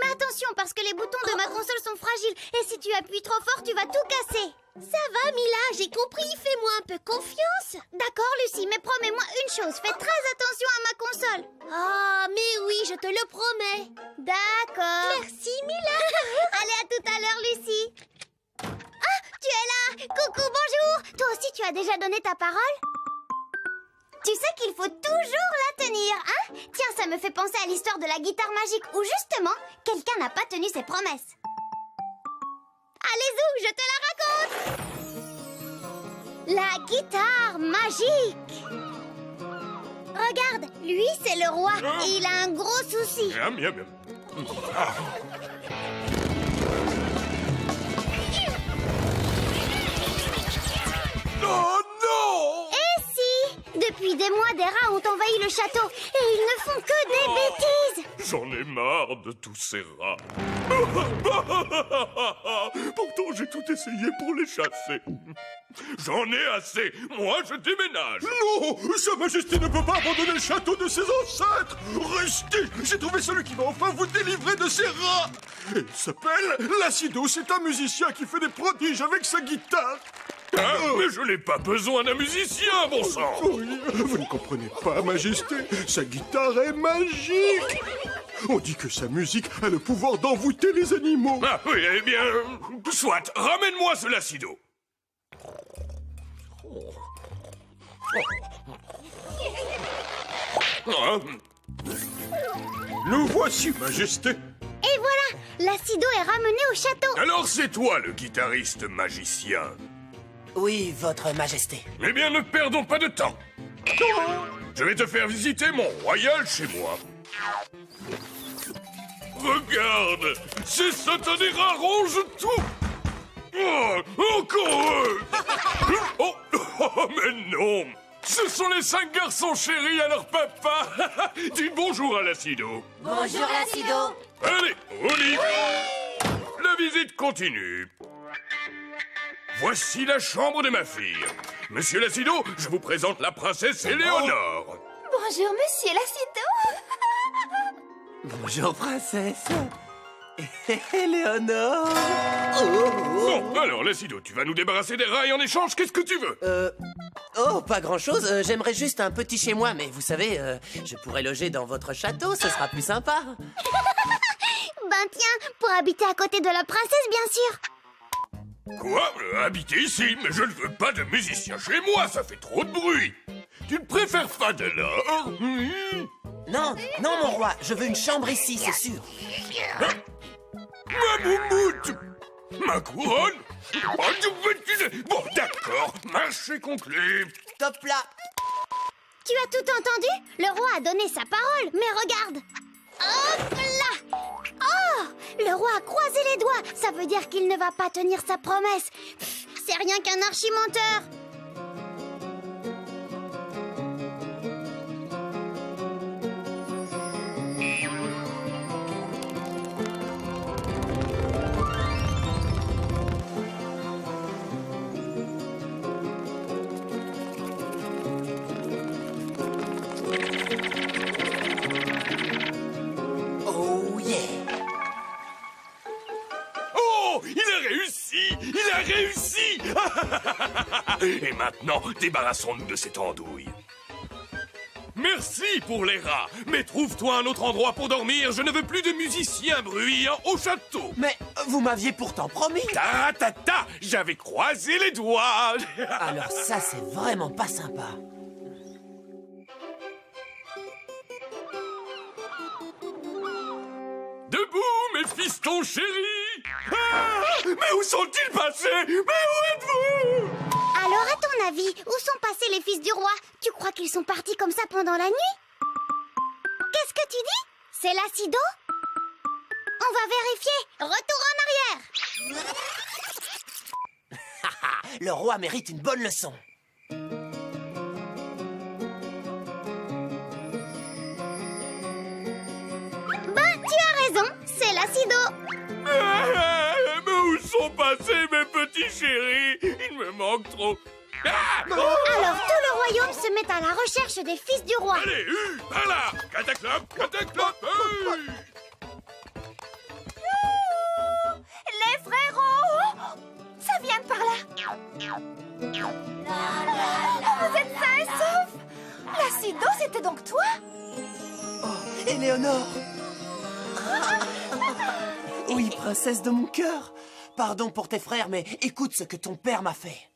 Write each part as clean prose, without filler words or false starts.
mais attention parce que les boutons de ma console sont fragiles et si tu appuies trop fort, tu vas tout casser. Ça va, Mila, j'ai compris. Fais-moi un peu confiance. D'accord, Lucie, mais promets-moi une chose. Fais très attention à ma console. Ah, mais oui, je te le promets. D'accord. Merci, Mila. Allez, à tout à l'heure, Lucie. Ah, tu es là. Coucou, bonjour. Toi aussi, tu as déjà donné ta parole? Tu sais qu'il faut toujours la tenir, hein? Tiens, ça me fait penser à l'histoire de la guitare magique où, justement, quelqu'un n'a pas tenu ses promesses. Allez, Zou, je te la raconte! La guitare magique! Regarde, lui, c'est le roi et il a un gros souci. Miam, miam, miam. Ah. Oh non! Eh si! Depuis des mois, des rats ont envahi le château et ils ne font que des bêtises! J'en ai marre de tous ces rats. Pourtant, j'ai tout essayé pour les chasser. J'en ai assez. Moi, je déménage. Non, Sa Majesté ne peut pas abandonner le château de ses ancêtres. Restez, j'ai trouvé celui qui va enfin vous délivrer de ces rats. Il s'appelle Lacido, c'est un musicien qui fait des prodiges avec sa guitare. Hein? Mais je n'ai pas besoin d'un musicien, bon sang. Oui, vous ne comprenez pas, Majesté, sa guitare est magique. On dit que sa musique a le pouvoir d'envoûter les animaux. Ah oui, eh bien, soit, ramène-moi ce Lacido. Ah, Nous voici, Majesté. Et voilà! Lacido est ramené au château! alors c'est toi le guitariste magicien. Oui, votre majesté. Eh bien, ne perdons pas de temps. Je vais te faire visiter mon royal chez moi. Regarde, ces satanés rats rongent tout. Oh, encore eux. Oh, oh, mais non. Ce sont les 5 garçons chéris à leur papa. Dis bonjour à Lacido. Bonjour, Lacido. Allez, au lit. La visite continue. Voici la chambre de ma fille. Monsieur Lacido, je vous présente la princesse Éléonore. Bonjour, monsieur Lacido. Bonjour, princesse. Éléonore. Bon, alors Lacido, tu vas nous débarrasser des rats et en échange, qu'est-ce que tu veux? Oh, pas grand-chose. J'aimerais juste un petit chez moi, mais vous savez, je pourrais loger dans votre château, ce sera plus sympa. Ben tiens, pour habiter à côté de la princesse, bien sûr! Quoi? Habiter ici? Mais je ne veux pas de musicien chez moi, ça fait trop de bruit. Tu ne préfères pas de l'or? Non, non, mon roi, je veux une chambre ici, c'est sûr. Ma moumoute! Ma couronne? Oh, bon, d'accord, marché conclu. Top là. Tu as tout entendu? Le roi a donné sa parole, mais regarde! Hop là! Oh! Le roi a croisé les doigts! Ça veut dire qu'il ne va pas tenir sa promesse! Pff, c'est rien qu'un archimenteur! Oh yeah. Oh, il a réussi! Il a réussi! Et maintenant, débarrassons-nous de cette andouille. Merci pour les rats, mais trouve-toi un autre endroit pour dormir. Je ne veux plus de musiciens bruyants au château. Mais vous m'aviez pourtant promis. Ta ta ta, j'avais croisé les doigts. Alors ça, c'est vraiment pas sympa. Debout, mes fistons chéris! Ah, mais où sont-ils passés? Mais où êtes-vous? Alors, à ton avis, où sont passés les fils du roi? Tu crois qu'ils sont partis comme ça pendant la nuit? Qu'est-ce que tu dis? C'est Lacido? On va vérifier. Retour en arrière. Le roi mérite une bonne leçon. Ben, tu as raison. C'est Lacido. Mais où sont passés mes petits chéris? Il me manque trop. Ah, oh, Alors, tout le royaume se met à la recherche des fils du roi. allez, par là! Cataclop, cataclop! Hey. Vous êtes sains et saufs! Lacido, c'était donc toi? Éléonore! Oui, princesse de mon cœur. Pardon pour tes frères, mais écoute ce que ton père m'a fait.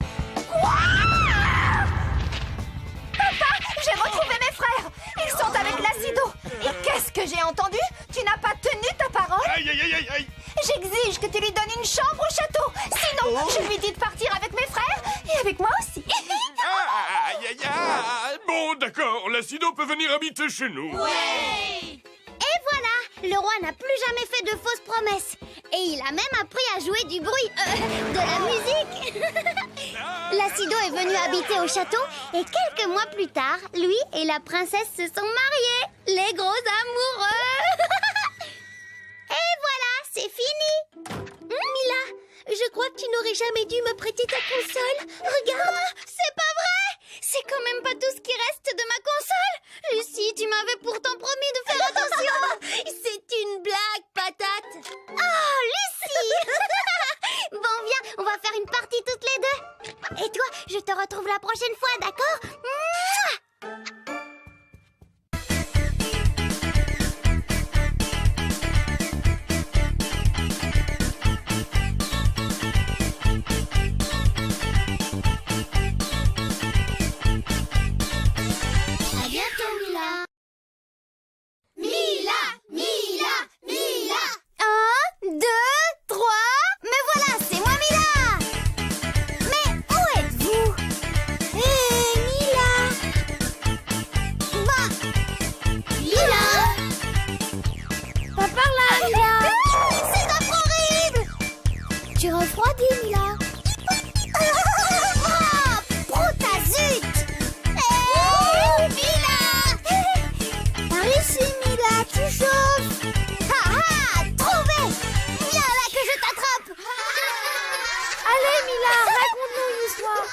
J'ai retrouvé mes frères! Ils sont avec Lacido! Et qu'est-ce que j'ai entendu? Tu n'as pas tenu ta parole? Aïe, aïe, aïe, aïe, aïe. J'exige que tu lui donnes une chambre au château! Sinon, je lui dis de partir avec mes frères et avec moi aussi! Aïe, aïe, aïe. Bon, d'accord, Lacido peut venir habiter chez nous. Et voilà, le roi n'a plus jamais fait de fausses promesses. Et il a même appris à jouer du bruit, de la musique. Lacido est venu habiter au château et quelques mois plus tard, lui et la princesse se sont mariés. Les gros amoureux. Et voilà, c'est fini. Mila, je crois que tu n'aurais jamais dû me prêter ta console. Regarde. C'est pas vrai. C'est quand même pas tout ce qui reste de ma console. Lucie, tu m'avais pourtant promis de faire attention. C'est une blague, patate. Oh, Lucie. Bon, viens, on va faire une partie toutes les deux. Et toi, je te retrouve la prochaine fois, d'accord? Mouah. À bientôt, Mila. Mila, Mila, Mila. 1, 2, 3. Mais voilà, c'est moi, Mila. Mais où êtes-vous? Hé, Mila. Bah, Mila. Pas par là, Mila. C'est horrible. Tu refroidis, Mila. Oh, brutazut. Mila. Par ici, Mila, tu chauffes. Ah ah, trouvé. Viens là que je t'attrape. Allez, Mila, raconte-nous une histoire!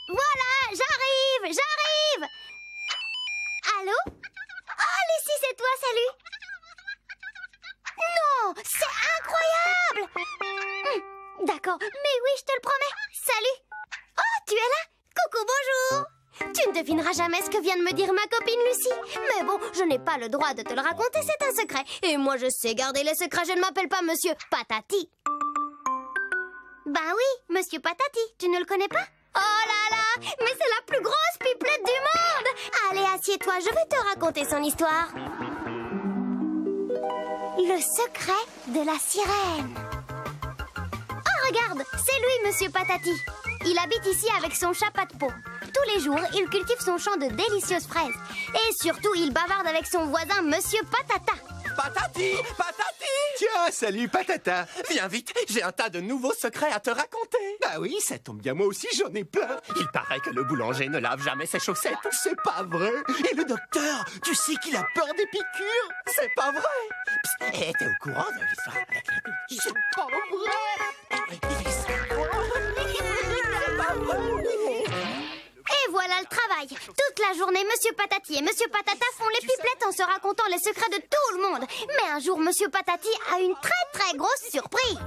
Voilà, j'arrive. Allô? Oh, Lucie, c'est toi, salut. Non, c'est incroyable. D'accord, mais oui, je te le promets. Salut. Oh, tu es là? Coucou, bonjour. Tu ne devineras jamais ce que vient de me dire ma copine Lucie. Mais bon, je n'ai pas le droit de te le raconter, c'est un secret. Et moi, je sais garder les secrets, je ne m'appelle pas Monsieur Patati. Ben oui, Monsieur Patati, tu ne le connais pas? Oh là là, mais c'est la plus grosse pipelette du monde! Allez, assieds-toi, je vais te raconter son histoire. Le secret de la sirène. Oh, regarde, c'est lui, Monsieur Patati. Il habite ici avec son chat Pat-Pot. Tous les jours, il cultive son champ de délicieuses fraises. Et surtout, il bavarde avec son voisin, Monsieur Patata. Patati! Patati! Tiens, salut Patata. Viens vite, j'ai un tas de nouveaux secrets à te raconter. Bah oui, ça tombe bien, moi aussi j'en ai plein. Il paraît que le boulanger ne lave jamais ses chaussettes. C'est pas vrai. Et le docteur, tu sais qu'il a peur des piqûres. C'est pas vrai. Psst, et t'es au courant de l'histoire avec les piqûres? C'est pas vrai. Et voilà le travail. Toute la journée, Monsieur Patati et Monsieur Patata font les pipelettes en se racontant les secrets de tout le monde. Mais un jour, Monsieur Patati a une très très grosse surprise.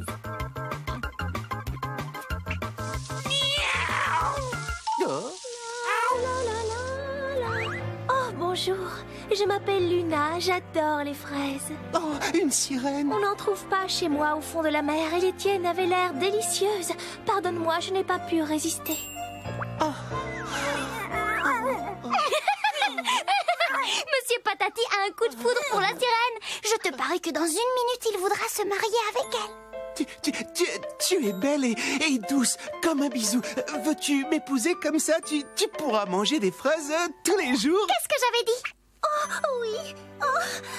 Oh, bonjour. Je m'appelle Luna, j'adore les fraises. Oh, une sirène. On n'en trouve pas chez moi au fond de la mer et les tiennes avaient l'air délicieuses. Pardonne-moi, je n'ai pas pu résister. Monsieur Patati a un coup de foudre pour la sirène. Je te parie que dans une minute, il voudra se marier avec elle. Tu es belle et douce, comme un bisou. Veux-tu m'épouser comme ça? Tu pourras manger des fraises tous les jours. Qu'est-ce que j'avais dit? Oh oui,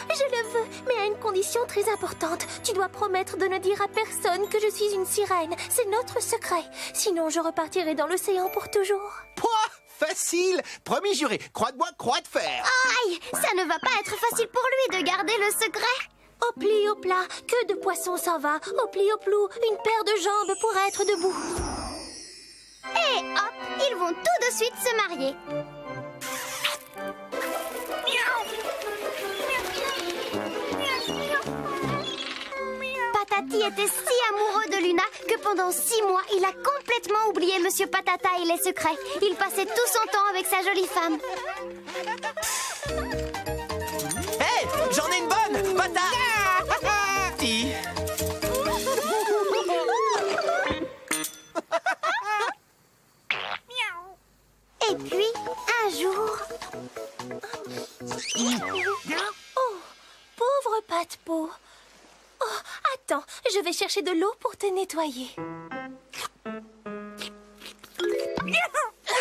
je le veux, mais à une condition très importante. Tu dois promettre de ne dire à personne que je suis une sirène. C'est notre secret. Sinon, je repartirai dans l'océan pour toujours. Pouah, facile. Promis juré, croix de bois, croix de fer. Aïe, ça ne va pas être facile pour lui de garder le secret. Au pli, au plat, que de poissons s'en va. Au pli, au plou, une paire de jambes pour être debout. Et hop, ils vont tout de suite se marier. Patati Patati était si amoureux de Luna que pendant 6 mois, il a complètement oublié Monsieur Patata et les secrets. Il passait tout son temps avec sa jolie femme. Hé, j'en ai une bonne, Patati. Et puis, un jour... Oh, pauvre Pat-Peau. Oh, attends, je vais chercher de l'eau pour te nettoyer.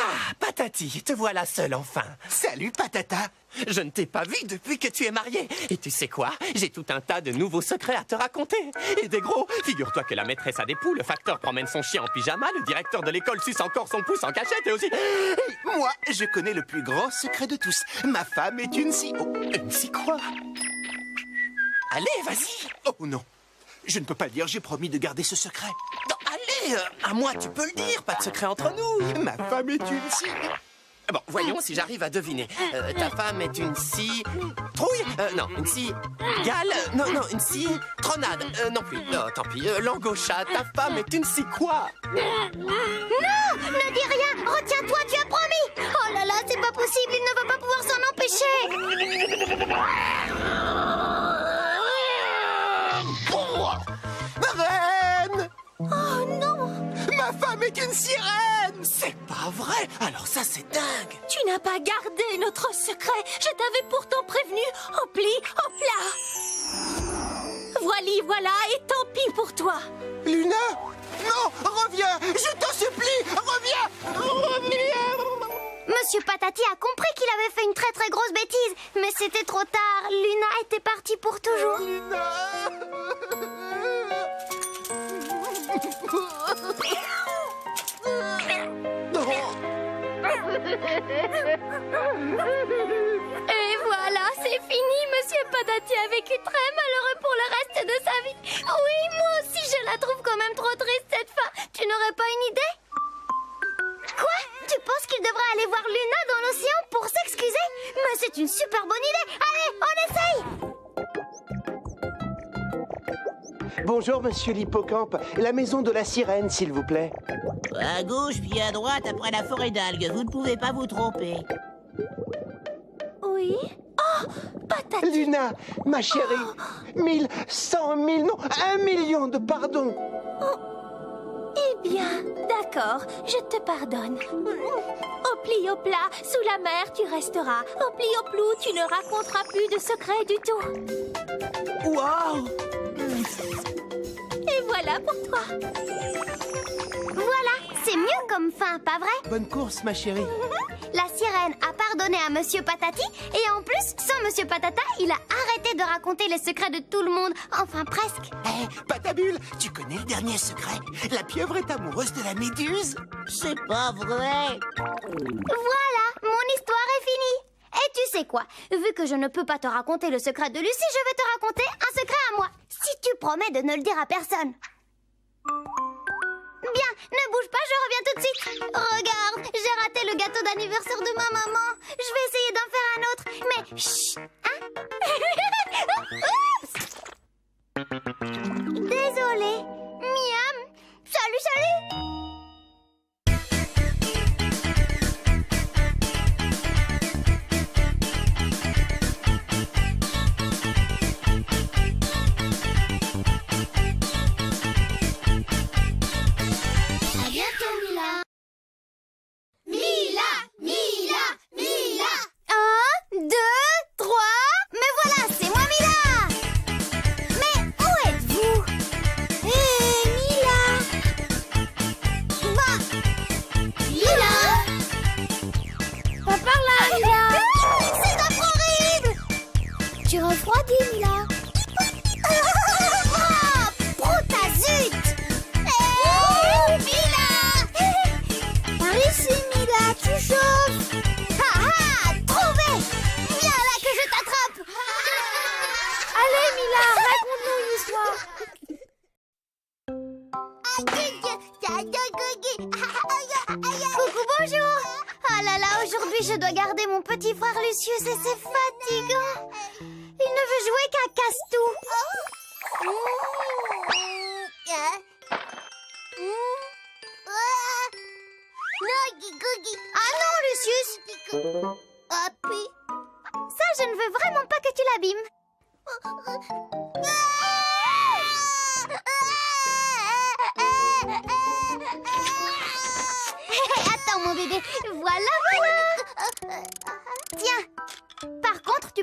Ah, Patati, te voilà seule enfin. Salut, Patata. Je ne t'ai pas vue depuis que tu es mariée. Et tu sais quoi? J'ai tout un tas de nouveaux secrets à te raconter. Et des gros. Figure-toi que la maîtresse a des poules, le facteur promène son chien en pyjama, le directeur de l'école suce encore son pouce en cachette et aussi... Moi, je connais le plus grand secret de tous. Ma femme est une scie. Oh, Une scie quoi? Allez, vas-y. oh non. Je ne peux pas le dire, j'ai promis de garder ce secret. Non, allez, à moi tu peux le dire, pas de secret entre nous. Ma femme est une scie. Bon, voyons si j'arrive à deviner. Ta femme est une scie... Trouille? Non, une scie... Gale? Non, une scie... Tronade? Non plus. Tant pis. Langauchat, ta femme est une scie quoi? Non! Ne dis rien! Retiens-toi, tu as promis! Oh là là, c'est pas possible, il ne va pas pouvoir s'en empêcher! Reine! Oh non! Ma femme est une sirène! C'est pas vrai. Alors ça, c'est dingue. Tu n'as pas gardé notre secret. Je t'avais pourtant prévenu. En pli, en plat. Voilà, et tant pis pour toi. Luna! Non! Reviens! Je t'en supplie! Reviens! Monsieur Patati a compris qu'il avait fait une très très grosse bêtise, mais c'était trop tard. Luna était partie pour toujours. Et voilà, c'est fini. Monsieur Patati a vécu très malheureux pour le reste de sa vie. Oui, moi aussi, je la trouve quand même trop triste, cette fin. Tu n'aurais pas une idée? Quoi? Tu penses qu'il devrait aller voir Luna dans l'océan pour s'excuser? Mais c'est une super bonne idée. Allez, on essaye! Bonjour, monsieur l'hippocampe. La maison de la sirène, s'il vous plaît. À gauche puis à droite après la forêt d'algues. Vous ne pouvez pas vous tromper. Oui. Oh, Patati. Luna, ma chérie. 1000, 100 000, non, 1 million de pardons. Eh bien, d'accord, je te pardonne. Au pli au plat, sous la mer, tu resteras. Au pli au plou, tu ne raconteras plus de secrets du tout. Waouh! Et voilà pour toi. Voilà, c'est mieux comme fin, pas vrai? Bonne course, ma chérie. La sirène a pardonné à Monsieur Patati et en plus, sans Monsieur Patata, il a arrêté de raconter les secrets de tout le monde. Enfin, presque. Hé, Patabule, tu connais le dernier secret? La pieuvre est amoureuse de la méduse. C'est pas vrai. Voilà, mon histoire est finie. Et tu sais quoi? Vu que je ne peux pas te raconter le secret de Lucie, je vais te raconter un secret à moi. Si tu promets de ne le dire à personne. Bien, ne bouge pas, je reviens tout de suite. Regarde, j'ai raté le gâteau d'anniversaire de ma maman. Je vais essayer d'en faire un autre. Mais chut, hein? Oups! Désolée. Miam. Salut, salut. Tu refroidis, Mila. Oh, Brotazut. Mila. Par ici, Mila, tu chauffes. Ah ah, trouvé. Viens là que je t'attrape. Allez, Mila, raconte-nous une histoire. Coucou, bonjour. Ah là là, aujourd'hui je dois garder mon petit frère Lucius et c'est fatigant. Il ne veut jouer qu'à casse-tout.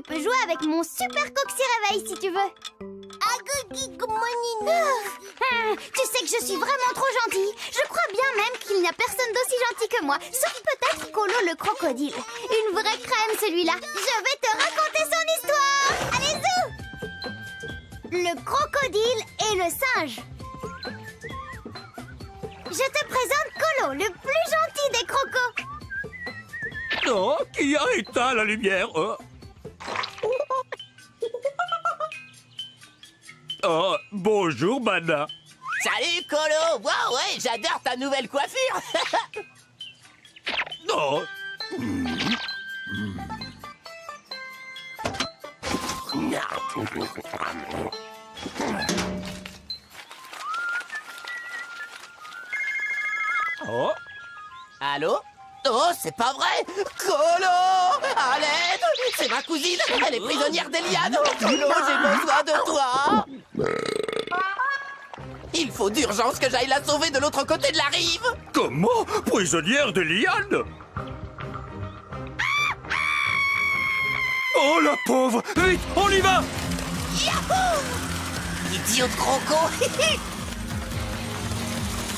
peux jouer avec mon super coxy réveil si tu veux. Tu sais que je suis vraiment trop gentille. Je crois bien même qu'il n'y a personne d'aussi gentil que moi, sauf peut-être Colo le crocodile. Une vraie crème celui-là. Je vais te raconter son histoire. Allez, zou! Le crocodile et le singe. Je te présente Colo, le plus gentil des crocos. Oh, qui a éteint la lumière? Oh, bonjour, Bana. Salut, Colo. Wow, ouais, j'adore ta nouvelle coiffure. Oh. Oh. Allô? Oh, c'est pas vrai! Colo! À l'aide! C'est ma cousine! Elle est prisonnière des lianes! Colo, j'ai besoin de toi! Il faut d'urgence que j'aille la sauver de l'autre côté de la rive! Comment? Prisonnière de liane? Oh, la pauvre! Vite, on y va! Yahoo! Idiot de croco!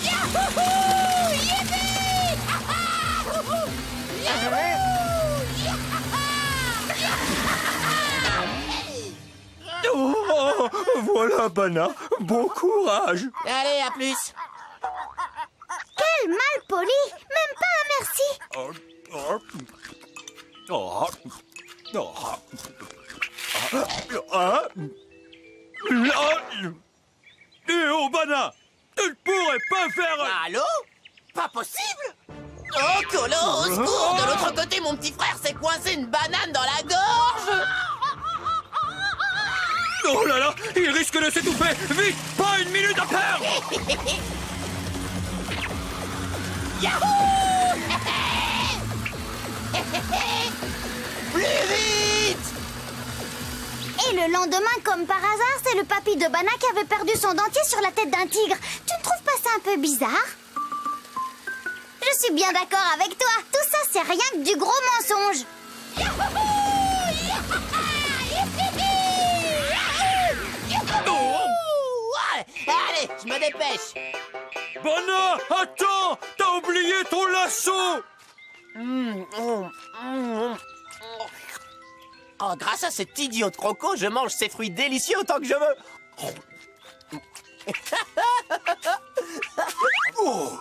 Yahoo! Yippee! Oh, voilà, Bana. Bon courage. Allez, à plus! Quel mal poli. Même pas un merci. Et oh, Bana, tu ne pourrais pas faire... Allô? Pas possible? Oh, Colo, au secours! De l'autre côté, mon petit frère s'est coincé une banane dans la gorge! Oh là là, il risque de s'étouffer. Vite, pas une minute à perdre. Yahoo! Plus vite! Et le lendemain, comme par hasard, c'est le papy de Bana qui avait perdu son dentier sur la tête d'un tigre. Tu ne trouves pas ça un peu bizarre? Je suis bien d'accord avec toi. Tout ça, c'est rien que du gros mensonge. Allez, je me dépêche. Bana, attends, t'as oublié ton lasso. Oh, grâce à cet idiot de croco, je mange ces fruits délicieux autant que je veux. Oh!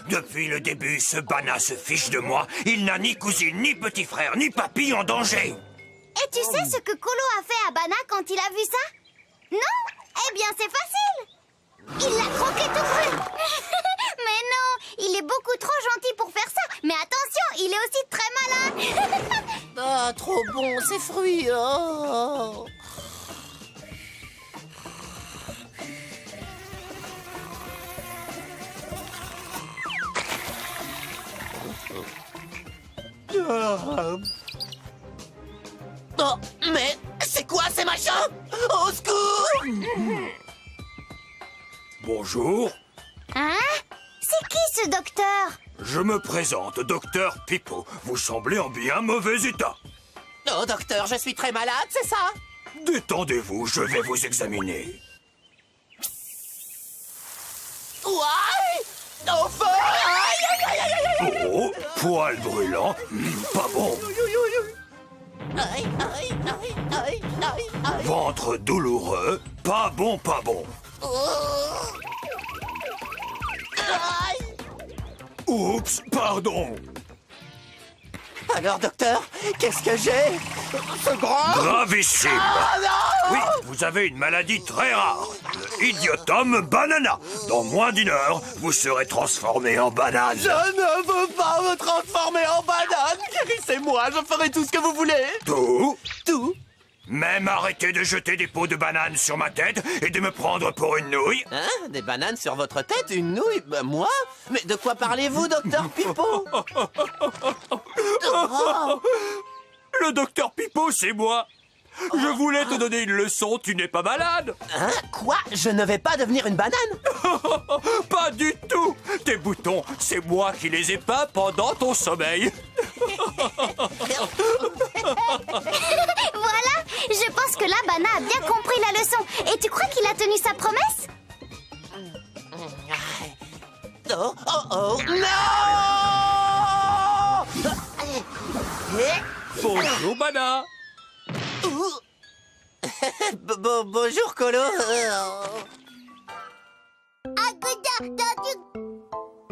Depuis le début, ce Bana se fiche de moi. Il n'a ni cousine, ni petit frère, ni papy en danger. Et tu sais ce que Colo a fait à Bana quand il a vu ça? Non? Eh bien, c'est facile. Il l'a croqué tout cru. Mais non, il est beaucoup trop gentil pour faire ça. Mais attention, il est aussi très malin. Ah, trop bon, ces fruits. Oh. Oh, mais c'est quoi ces machins? Au secours! Bonjour, Hein? C'est qui ce docteur? je me présente, docteur Pipo. Vous semblez en bien mauvais état. Oh, docteur, je suis très malade, c'est ça? Détendez-vous, je vais vous examiner. Ouais! Au feu! Aïe, aïe, aïe, aïe, aïe. Oh, poil brûlant, pas bon. Aïe, aïe, aïe, aïe, aïe, aïe. Ventre douloureux, pas bon, pas bon. Oh. Aïe. Oups, pardon. Alors, docteur, qu'est-ce que j'ai? Ce grand... Gravissime. Ah non! Oui, vous avez une maladie très rare, le idiotum banana. Dans moins d'une heure, vous serez transformé en banane. Je ne veux pas me transformer en banane! Guérissez-moi, je ferai tout ce que vous voulez! Tout? Tout? Même arrêter de jeter des pots de banane sur ma tête et de me prendre pour une nouille? Hein? Des bananes sur votre tête? Une nouille? Moi? Mais de quoi parlez-vous, docteur Pipo? Oh. Le docteur Pipo, c'est moi. Je voulais te donner une leçon, tu n'es pas malade. Hein? Quoi? Je ne vais pas devenir une banane? Pas du tout. Tes boutons, c'est moi qui les ai peints pendant ton sommeil. Voilà que là, Bana a bien compris la leçon. Et tu crois qu'il a tenu sa promesse? Oh, oh, oh. Non! Bonjour, Bana. Bonjour, Colo.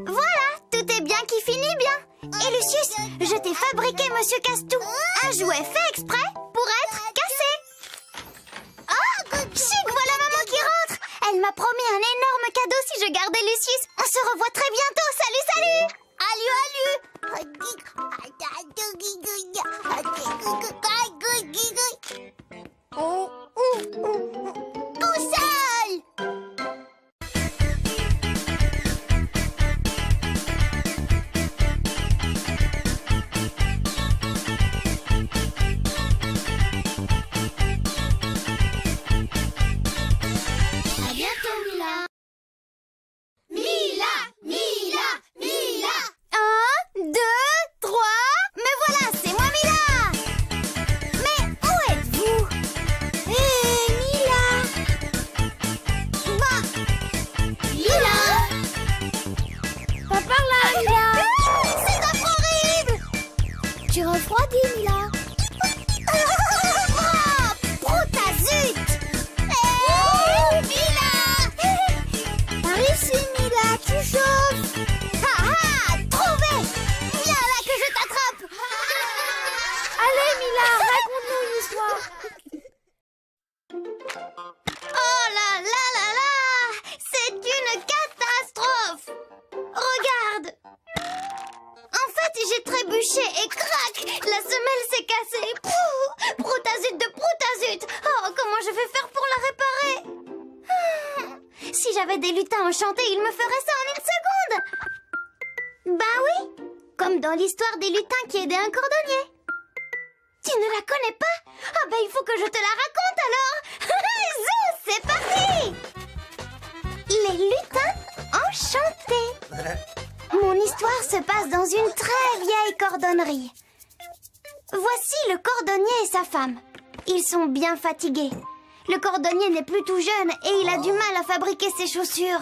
Voilà, tout est bien qui finit bien. Et Lucius, je t'ai fabriqué Monsieur Castou, un jouet fait exprès pour être cassé. Oh, chic, voilà maman qui rentre. Elle m'a promis un énorme cadeau si je gardais Lucius. On se revoit très bientôt. Salut, salut. Tout seul. À bientôt, Mila. Mila. 1, 2, 3. Mais voilà, c'est moi, Mila. Mais où êtes-vous? Hé, Mila. Bah, Mila. Pas par là, Mila. C'est horrible. Tu refroidis, Mila. Brotazut. Mila. Par ici, Mila, tu chauffes. Trouvé. Viens là que je t'attrape. Allez, Mila, raconte-nous une histoire. Oh là là là là. C'est une catastrophe. Regarde. En fait, j'ai trébuché et crac, la semelle s'est cassée. Pouh, broutazut de broutazut. Oh, comment je vais faire pour la réparer? Si j'avais des lutins enchantés, ils me feraient ça en une seconde. Bah oui, comme dans l'histoire des lutins qui aidaient un cordonnier. Tu ne la connais pas? Ah bah il faut que je te la raconte alors. Zou, c'est parti. Les lutins enchantés. Mon histoire se passe dans une très vieille cordonnerie. Voici le cordonnier et sa femme. Ils sont bien fatigués. Le cordonnier n'est plus tout jeune et il a du mal à fabriquer ses chaussures.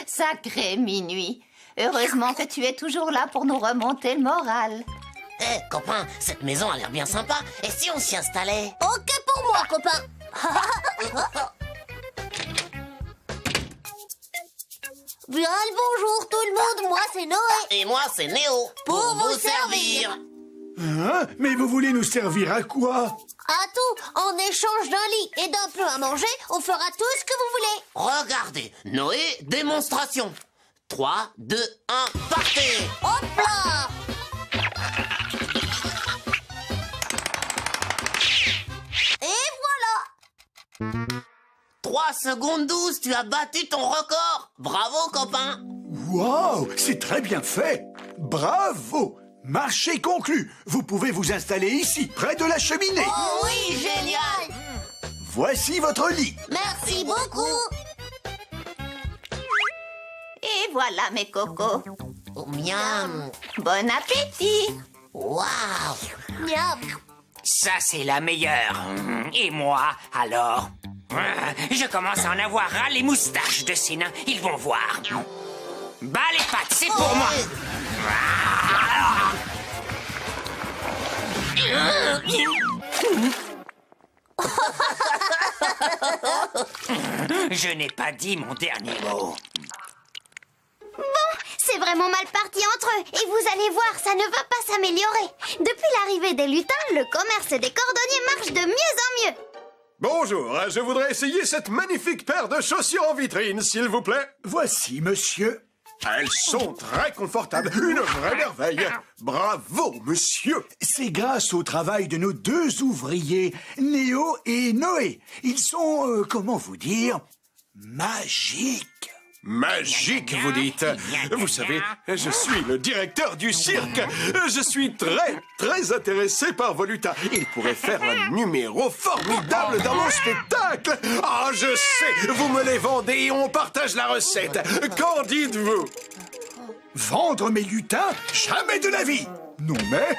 Sacré Minuit. Heureusement que tu es toujours là pour nous remonter le moral. Eh, copain, cette maison a l'air bien sympa. Et si on s'y installait? Ok pour moi, copain. Bien le bonjour tout le monde, moi c'est Noé. Et moi, c'est Néo. Pour vous servir. Hein? Mais vous voulez nous servir à quoi? À tout, en échange d'un lit et d'un peu à manger, on fera tout ce que vous voulez. Regardez, Noé, démonstration. 3, 2, 1, partez! Hop là. Et voilà. 3 secondes 12, tu as battu ton record. Bravo, copain. Wow, c'est très bien fait. Bravo. Marché conclu. Vous pouvez vous installer ici, près de la cheminée. Oh oui, génial. Voici votre lit. Merci beaucoup. Et voilà mes cocos. Oh, miam. Bon appétit. Waouh. Miam. Ça, c'est la meilleure. Et moi, alors? Je commence à en avoir ras les moustaches de ces nains. Ils vont voir. Bah, les pattes, c'est pour moi. Je n'ai pas dit mon dernier mot. C'est vraiment mal parti entre eux. Et vous allez voir, ça ne va pas s'améliorer. Depuis l'arrivée des lutins, le commerce des cordonniers marche de mieux en mieux. Bonjour, je voudrais essayer cette magnifique paire de chaussures en vitrine, s'il vous plaît. Voici, monsieur. Elles sont très confortables, une vraie merveille. Bravo, monsieur. C'est grâce au travail de nos deux ouvriers, Néo et Noé. Ils sont, comment vous dire, magiques. Magique, vous dites. Vous savez, je suis le directeur du cirque. Je suis très intéressé par vos lutins. Ils pourraient faire un numéro formidable dans mon spectacle. Ah, je sais, vous me les vendez et on partage la recette. Qu'en dites-vous? Vendre mes lutins? Jamais de la vie. Non mais...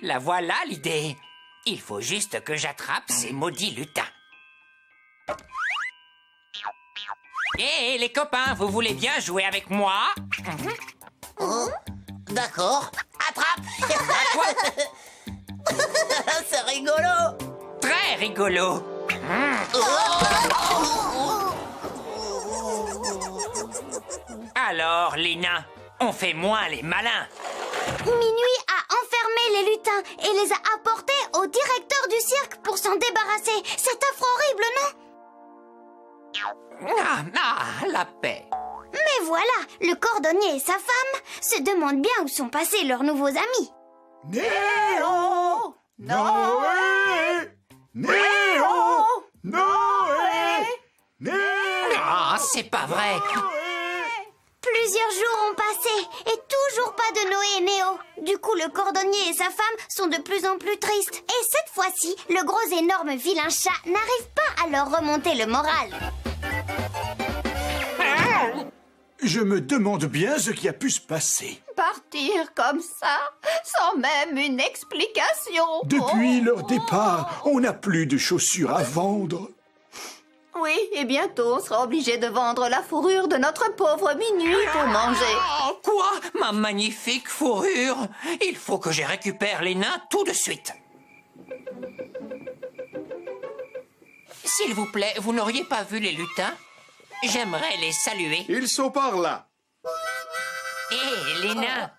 La voilà l'idée. Il faut juste que j'attrape ces maudits lutins. Hé, les copains, vous voulez bien jouer avec moi? D'accord. Attrape. À quoi? C'est rigolo. Très rigolo. Alors, les nains, on fait moins les malins. Minuit a enfermé les lutins et les a apportés au directeur du cirque pour s'en débarrasser. C'est affreux horrible, non? La paix. Mais voilà, le cordonnier et sa femme se demandent bien où sont passés leurs nouveaux amis. Néo! Noé! Néo! Noé! Néo! Ah, c'est pas vrai. Plusieurs jours ont passé et toujours pas de Noé et Néo. Du coup, le cordonnier et sa femme sont de plus en plus tristes. Et cette fois-ci, le gros énorme vilain chat n'arrive pas à leur remonter le moral. Je me demande bien ce qui a pu se passer. Partir comme ça, sans même une explication. Depuis leur départ, on n'a plus de chaussures à vendre. Oui, et bientôt on sera obligé de vendre la fourrure de notre pauvre Minuit pour manger. Oh, quoi? Ma magnifique fourrure? Il faut que je récupère les nains tout de suite. S'il vous plaît, vous n'auriez pas vu les lutins? J'aimerais les saluer. Ils sont par là. Hé, les nains!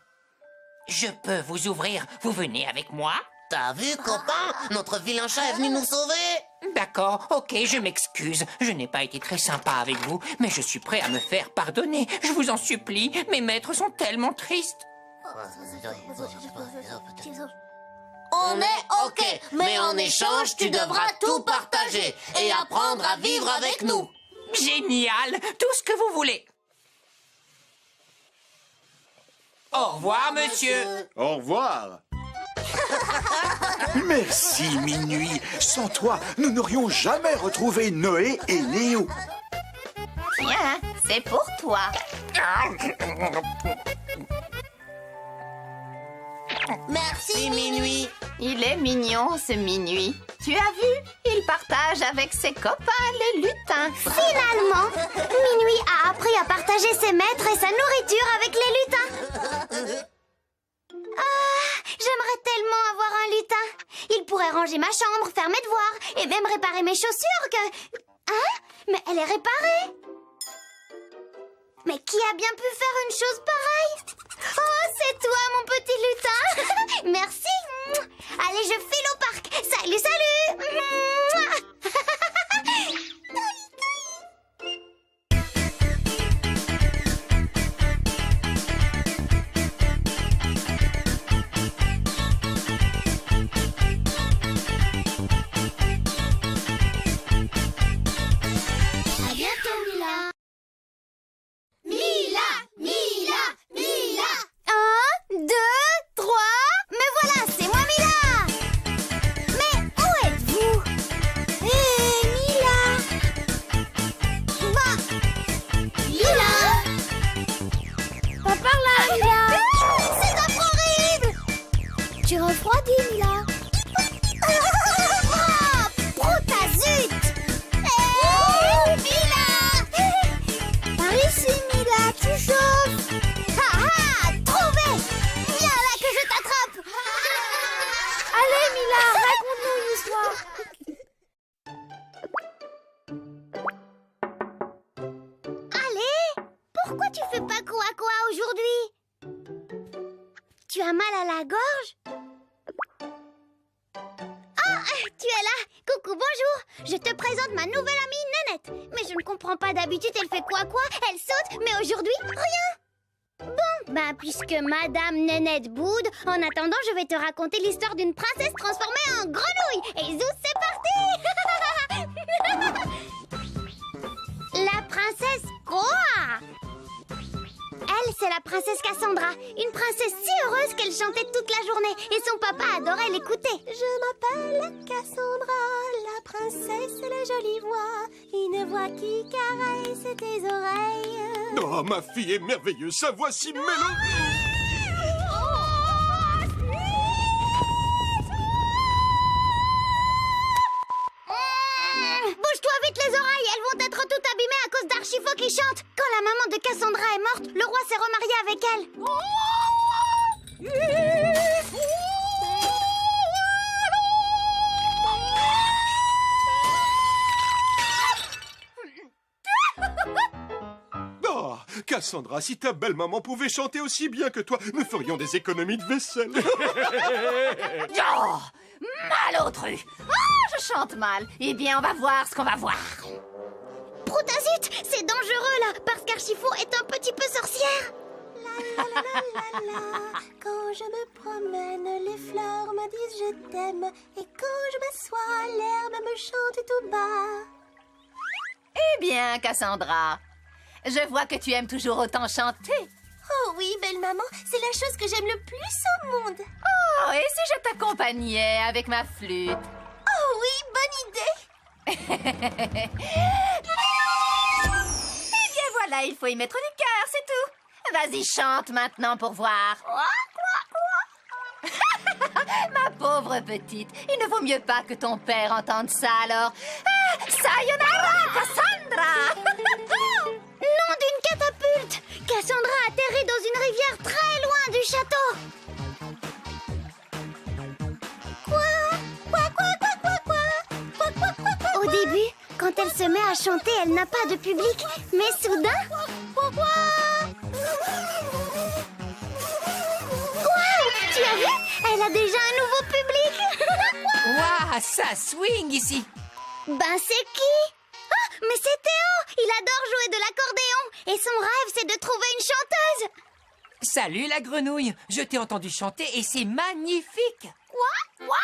Je peux vous ouvrir, vous venez avec moi? T'as vu, copain? Notre vilain chat est venu nous sauver. D'accord, ok, je m'excuse. Je n'ai pas été très sympa avec vous, mais je suis prêt à me faire pardonner. Je vous en supplie, mes maîtres sont tellement tristes. On est ok, mais en échange, tu devras tout partager et apprendre à vivre avec nous. Génial, tout ce que vous voulez. Au revoir, monsieur. Au revoir. Merci, Minuit. Sans toi, nous n'aurions jamais retrouvé Noé et Néo. Tiens, c'est pour toi. Merci, Minuit. Il est mignon, ce Minuit. Tu as vu? Il partage avec ses copains les lutins. Finalement, Minuit a appris à partager ses maîtres et sa nourriture avec les lutins. Ah, j'aimerais tellement avoir un lutin. Il pourrait ranger ma chambre, faire mes devoirs et même réparer mes chaussures que... Hein? Mais elle est réparée. Mais qui a bien pu faire une chose pareille? Oh, c'est toi, mon petit lutin. Merci. Allez, je file au parc. Salut, salut. À bientôt, Mila. Mila, Mila, Mila. 1, 2, 3. Mais voilà, c'est moi, Mila. Mais où êtes-vous? Hé, Mila. Bah, Mila. Pas par là, Mila. C'est horrible. Tu refroidis, Mila. Ah, brutazut. Hé, Mila. Par ici, Mila, tu chauffes. Ah ah, trouvé. Viens là que je t'attrape. Allez, Mila, raconte-nous une histoire. Allez, pourquoi tu fais pas quoi aujourd'hui? Tu as mal à la gorge? Ah, tu es là. Coucou, bonjour. Je te présente ma nouvelle amie Nénette. Mais je ne comprends pas, d'habitude elle fait quoi? Elle saute, mais aujourd'hui, rien. Bon, ben puisque Madame Nénette boude, en attendant, je vais te raconter l'histoire d'une princesse transformée en grenouille. Et zou, c'est parti. La princesse princesse Koa. Elle, c'est la princesse Cassandra, une princesse si heureuse qu'elle chantait toute la journée et son papa adorait l'écouter. Je m'appelle Cassandra, la princesse et la jolie voix, une voix qui caresse tes oreilles. Oh, ma fille est merveilleuse, sa voix si mélodique. Bouge-toi vite les oreilles, elles vont être toutes abîmées à cause d'Archifo qui chante. Quand la maman de Cassandra est morte, le roi s'est remarié avec elle. Oh, Cassandra, si ta belle-maman pouvait chanter aussi bien que toi, nous ferions des économies de vaisselle. Oh, malotru. Ah, je chante mal. Eh bien, on va voir ce qu'on va voir. Proutazut, c'est dangereux là, parce qu'Archifo est un petit peu sorcière. La la la la la. Quand je me promène, les fleurs me disent je t'aime. Et quand je m'assois, l'herbe me chante tout bas. Eh bien, Cassandra, je vois que tu aimes toujours autant chanter. Oh oui, belle maman, c'est la chose que j'aime le plus au monde. Oh, et si je t'accompagnais avec ma flûte? Oh oui, bonne idée. Eh bien voilà, il faut y mettre du cœur, c'est tout. Vas-y, chante maintenant pour voir. Ma pauvre petite, il ne vaut mieux pas que ton père entende ça alors. Ah, sayonara, Cassandra. Nom d'une catapulte, Cassandra atterrit dans une rivière très loin du château. Au début, quand elle se met à chanter, elle n'a pas de public. Mais soudain... Waouh, tu as vu? Elle a déjà un nouveau public. Waouh, ça swing ici. Ben c'est qui? Ah, mais c'est Théo. Il adore jouer de l'accordéon. Et son rêve, c'est de trouver une chanteuse. Salut la grenouille, je t'ai entendu chanter et c'est magnifique. Quoi?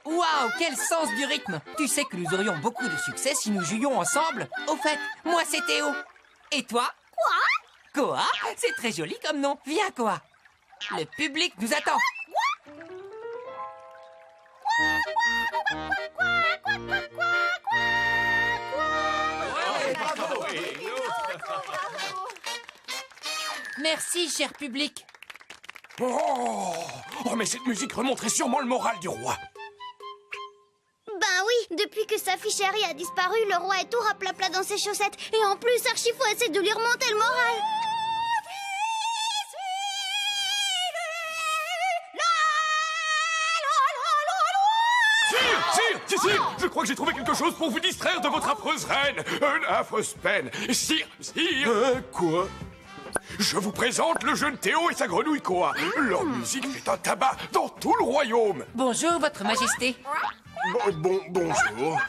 Waouh, quel sens du rythme. Tu sais que nous aurions beaucoup de succès si nous jouions ensemble. Au fait, moi c'est Théo. Et toi? Quoi? Koa, c'est très joli comme nom. Viens, Koa. Le public nous attend. Merci, cher public. Oh, mais cette musique remonterait sûrement le moral du roi. Ben oui, depuis que sa fille chérie a disparu, le roi est tout raplapla dans ses chaussettes. Et en plus, Archifo essaie de lui remonter le moral. Sire, je crois que j'ai trouvé quelque chose pour vous distraire de votre affreuse reine. Une affreuse peine. Sire, Quoi? je vous présente le jeune Théo et sa grenouille Koa. Leur musique fait un tabac dans tout le royaume. Bonjour, votre majesté. Bonjour.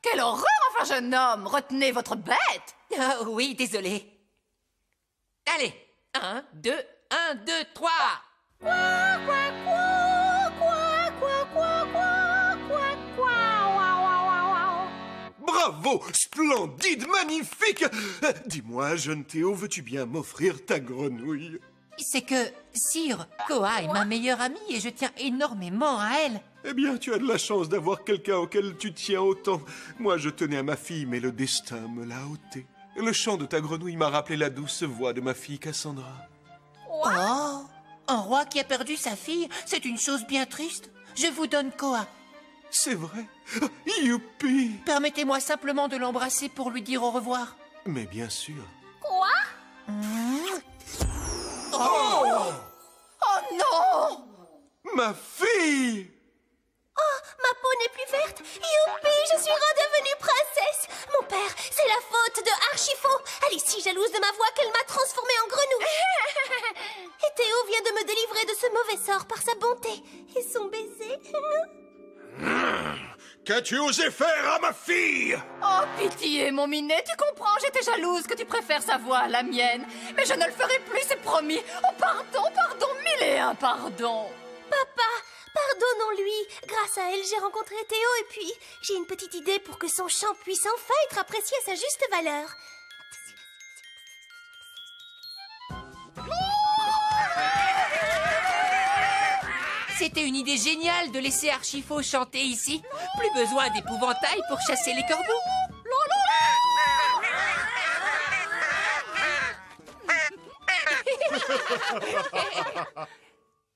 Quelle horreur, enfin, jeune homme. Retenez votre bête. Ah oui, désolé. Allez, 1, 2, 1, 2, 3. Bravo, splendide, magnifique. Dis-moi, jeune Théo, veux-tu bien m'offrir ta grenouille? C'est que, sire, Koa est ma meilleure amie et je tiens énormément à elle. Eh bien, tu as de la chance d'avoir quelqu'un auquel tu tiens autant. Moi, je tenais à ma fille, mais le destin me l'a ôté. Le chant de ta grenouille m'a rappelé la douce voix de ma fille Cassandra. Oh, un roi qui a perdu sa fille, c'est une chose bien triste. Je vous donne Koa. C'est vrai? Youpi! Permettez-moi simplement de l'embrasser pour lui dire au revoir. Mais bien sûr. Oh non! Ma fille! Ma peau n'est plus verte. Youpi, je suis redevenue princesse. Mon père, c'est la faute de Archifo. Elle est si jalouse de ma voix qu'elle m'a transformée en grenouille. Et Théo vient de me délivrer de ce mauvais sort par sa bonté et son baiser. Qu'as-tu osé faire à ma fille? Oh, pitié, mon minet, tu comprends, j'étais jalouse que tu préfères sa voix à la mienne. Mais je ne le ferai plus, c'est promis. Oh, pardon, 1001 pardon. Papa, pardonnons-lui. Grâce à elle, j'ai rencontré Théo et puis j'ai une petite idée pour que son chant puisse enfin être apprécié à sa juste valeur. C'était une idée géniale de laisser Archifaux chanter ici. Plus besoin d'épouvantail pour chasser les corbeaux.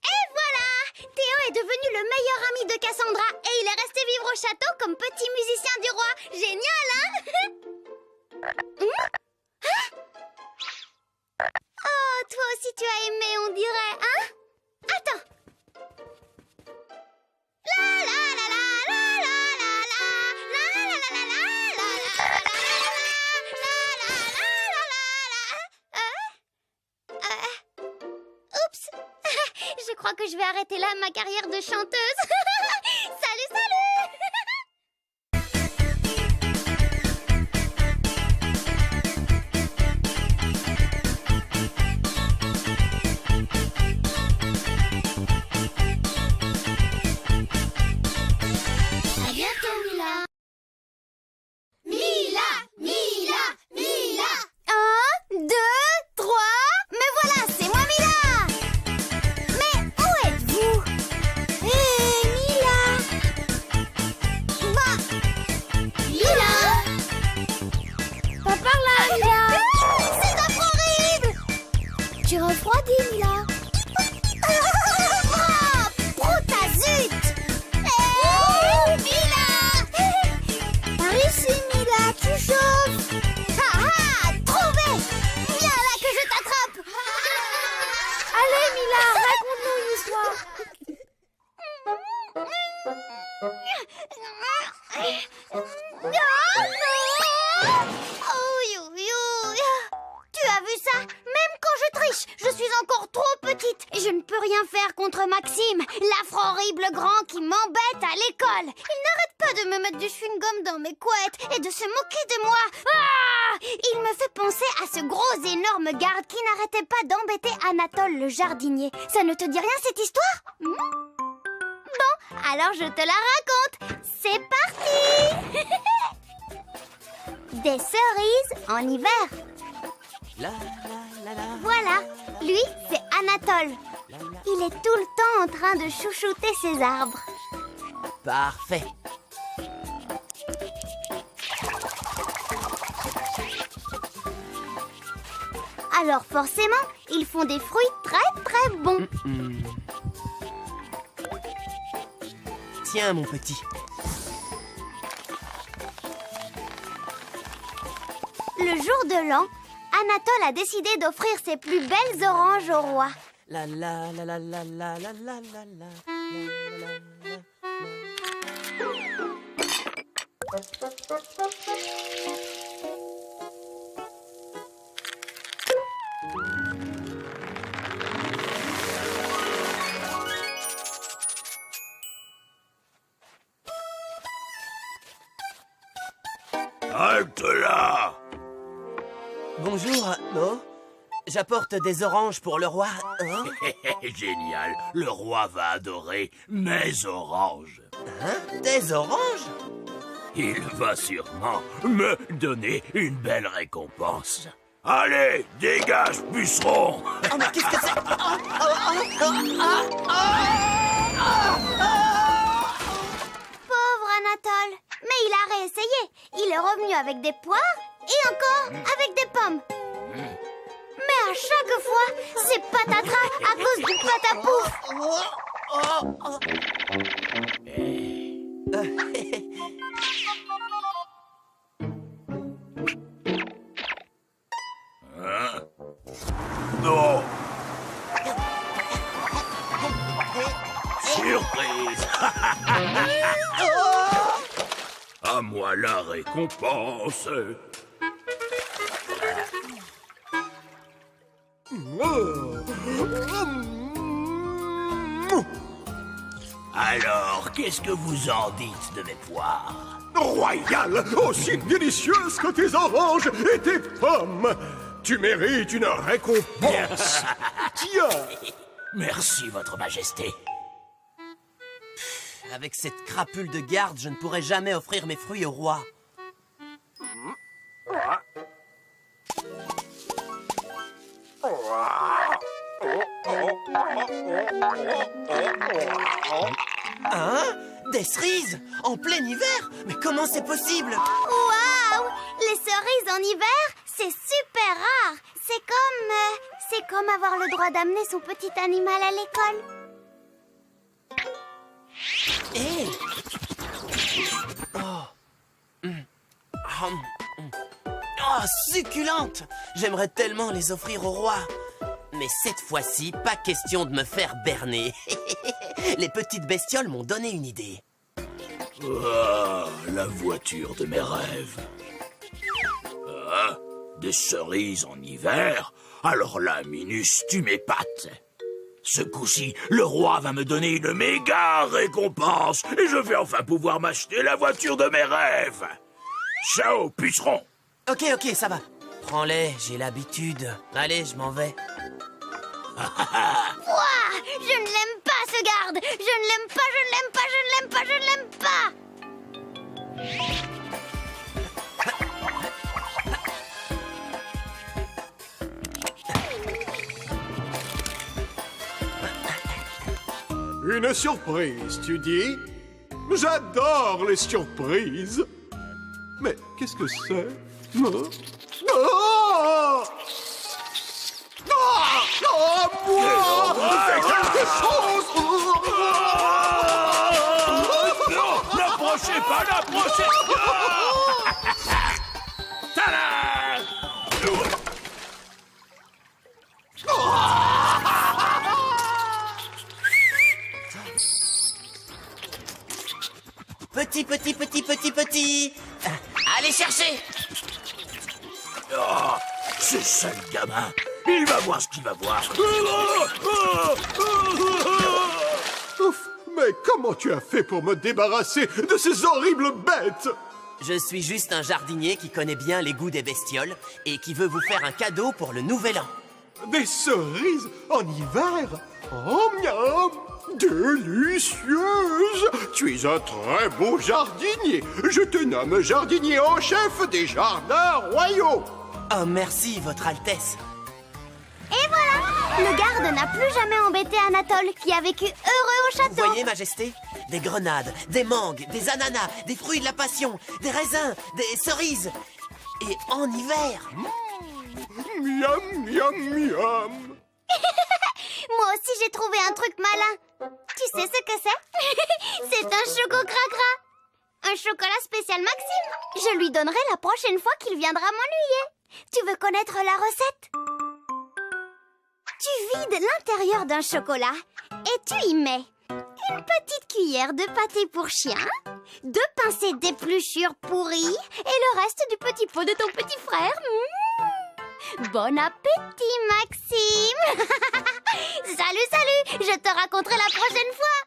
Et voilà! Théo est devenu le meilleur ami de Cassandra et il est resté vivre au château comme petit musicien du roi. Génial, hein? Oh, toi aussi tu as aimé, on dirait, hein? Attends! La la la la la la la la la la la la la Oups! Je crois que je vais arrêter là ma carrière de chanteuse. Salut, salut! À bientôt, Mila. Mila, Mila, Mila. 1, 2, 3. Mais voilà, c'est moi, Mila. Mais où êtes-vous? Hé, Mila. Bah, Mila. Pas par là, Mila. C'est horrible. Tu refroidis, Mila. Ah, Protazut. Mila. Par ici, Mila, tu chauffes. Ah ah, trouvé. Viens là que je t'attrape. Allez, Mila, raconte-nous une histoire. Tu as vu ça? Même quand je triche, je suis encore trop petite. Je ne peux rien faire contre Maxime, l'affreux horrible grand qui m'embête à l'école. Il n'arrête pas de me mettre du chewing-gum dans mes couettes et de se moquer de moi. Ah! Il me fait penser à ce gros énorme garde qui n'arrêtait pas d'embêter Anatole le jardinier. Ça ne te dit rien cette histoire? Bon, alors je te la raconte. C'est parti. Des cerises en hiver. La, la, la, la. Voilà, lui, c'est Anatole. Il est tout le temps en train de chouchouter ses arbres. Parfait. Alors forcément, ils font des fruits très très bons. Tiens, mon petit. Le jour de l'an, Anatole a décidé d'offrir ses plus belles oranges au roi. La la la la la la la la la la. Halte là! Bonjour, non? J'apporte des oranges pour le roi. Hein? Génial, le roi va adorer mes oranges. Hein? Des oranges? Il va sûrement me donner une belle récompense. Allez, dégage, puceron! Oh, mais qu'est-ce que c'est? Pauvre Anatole. Mais il a réessayé. Il est revenu avec des poires et encore avec des pommes. Mais à chaque fois, c'est patatras à cause du patapouf. Non! Surprise! À moi la récompense! Alors, qu'est-ce que vous en dites de mes poires? Royal, aussi délicieuse que tes oranges et tes pommes. Tu mérites une récompense. Tiens. Merci, votre majesté. Avec cette crapule de garde, je ne pourrai jamais offrir mes fruits au roi. Hein? Des cerises? En plein hiver? Mais comment c'est possible? Waouh! Les cerises en hiver, c'est super rare. C'est comme avoir le droit d'amener son petit animal à l'école. Hé! Oh, succulente! J'aimerais tellement les offrir au roi. Mais cette fois-ci, pas question de me faire berner. Les petites bestioles m'ont donné une idée. Ah, la voiture de mes rêves. Ah, des cerises en hiver? Alors là, Minus, tu m'épates. Ce coup-ci, le roi va me donner une méga récompense et je vais enfin pouvoir m'acheter la voiture de mes rêves. Ciao, puceron. Ok, ça va. Prends-les, j'ai l'habitude. Allez, je m'en vais. Ouah! Je ne l'aime pas, ce garde! Je ne l'aime pas, je ne l'aime pas, je ne l'aime pas, je ne l'aime pas! Une surprise, tu dis? J'adore les surprises. Mais qu'est-ce que c'est? Oh! Moi! Fais quelque chose! Non, n'approchez pas, n'approchez pas. Tada! Petit. Allez chercher! Oh, ce sale gamin, il va voir ce qu'il va voir. Ouf, mais comment tu as fait pour me débarrasser de ces horribles bêtes? Je suis juste un jardinier qui connaît bien les goûts des bestioles et qui veut vous faire un cadeau pour le nouvel an. Des cerises en hiver? Oh, miam! Délicieuse! Tu es un très beau jardinier. Je te nomme jardinier en chef des jardins royaux. Oh, merci, Votre Altesse. Et voilà! Le garde n'a plus jamais embêté Anatole, qui a vécu heureux au château. Vous voyez, Majesté? Des grenades, des mangues, des ananas, des fruits de la passion, des raisins, des cerises. Et en hiver. Miam, miam, miam. Moi aussi, j'ai trouvé un truc malin. Tu sais ce que c'est? C'est un choco-cracra. Un chocolat spécial Maxime. Je lui donnerai la prochaine fois qu'il viendra m'ennuyer. Tu veux connaître la recette? Tu vides l'intérieur d'un chocolat et tu y mets une petite cuillère de pâté pour chien, 2 pincées d'épluchures pourries et le reste du petit pot de ton petit frère. Bon appétit, Maxime. Salut, je te raconterai la prochaine fois.